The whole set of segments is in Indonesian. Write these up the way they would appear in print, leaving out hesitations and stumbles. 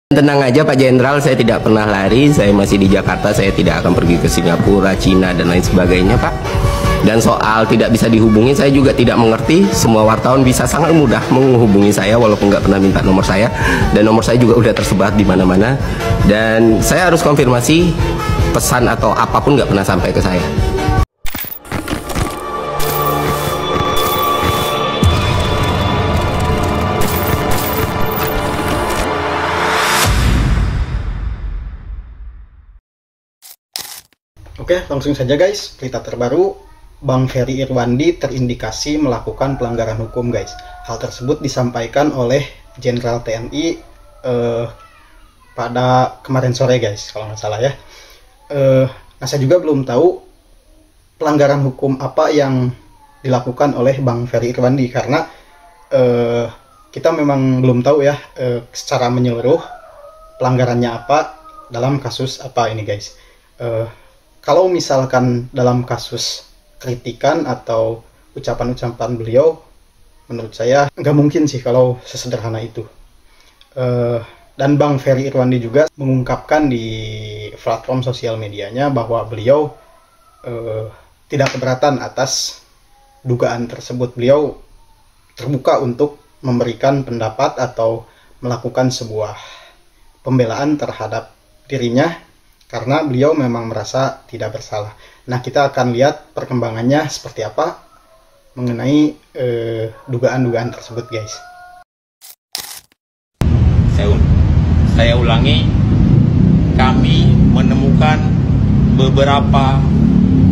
Tenang aja Pak Jenderal, saya tidak pernah lari, saya masih di Jakarta, saya tidak akan pergi ke Singapura, Cina, dan lain sebagainya Pak. Dan soal tidak bisa dihubungi, saya juga tidak mengerti. Semua wartawan bisa sangat mudah menghubungi saya walaupun nggak pernah minta nomor saya. Dan nomor saya juga udah tersebar di mana-mana. Dan saya harus konfirmasi pesan atau apapun nggak pernah sampai ke saya. Oke, langsung saja guys, berita terbaru, Bang Ferry Irwandi terindikasi melakukan pelanggaran hukum guys. Hal tersebut disampaikan oleh Jenderal TNI pada kemarin sore guys, kalau nggak salah ya. Nah, saya juga belum tahu pelanggaran hukum apa yang dilakukan oleh Bang Ferry Irwandi, karena kita memang belum tahu ya secara menyeluruh pelanggarannya apa dalam kasus apa ini guys. Kalau misalkan dalam kasus kritikan atau ucapan-ucapan beliau, menurut saya nggak mungkin sih kalau sesederhana itu. Dan Bang Ferry Irwandi juga mengungkapkan di platform sosial medianya bahwa beliau tidak keberatan atas dugaan tersebut. Beliau terbuka untuk memberikan pendapat atau melakukan sebuah pembelaan terhadap dirinya, karena beliau memang merasa tidak bersalah. Nah, kita akan lihat perkembangannya seperti apa mengenai dugaan-dugaan tersebut guys. Saya ulangi, kami menemukan beberapa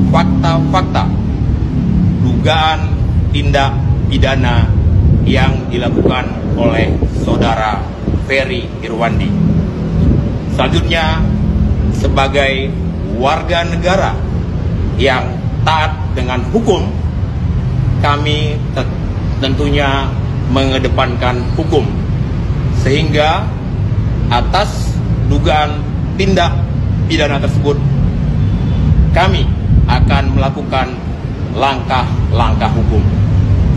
fakta-fakta dugaan tindak pidana yang dilakukan oleh saudara Ferry Irwandi. Selanjutnya, sebagai warga negara yang taat dengan hukum, kami tentunya mengedepankan hukum, sehingga atas dugaan tindak pidana tersebut kami akan melakukan langkah-langkah hukum.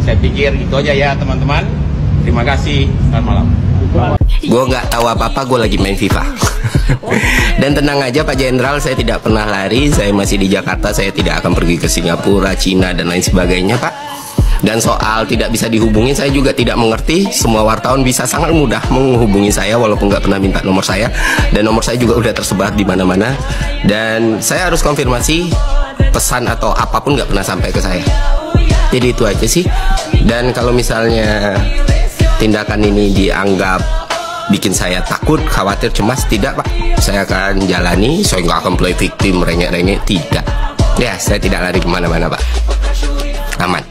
Saya pikir itu aja ya teman-teman. Terima kasih, selamat malam. Gue nggak tahu apa-apa, gue lagi main FIFA. Dan tenang aja Pak Jenderal, saya tidak pernah lari, saya masih di Jakarta, saya tidak akan pergi ke Singapura, Cina, dan lain sebagainya Pak. Dan soal tidak bisa dihubungi, saya juga tidak mengerti. Semua wartawan bisa sangat mudah menghubungi saya walaupun nggak pernah minta nomor saya. Dan nomor saya juga udah tersebar di mana-mana. Dan saya harus konfirmasi pesan atau apapun nggak pernah sampai ke saya. Jadi itu aja sih. Dan kalau misalnya tindakan ini dianggap bikin saya takut, khawatir, cemas, tidak Pak. Saya akan jalani, saya nggak akan play victim, rengek-rengek, tidak. Ya, saya tidak lari kemana-mana Pak. Aman.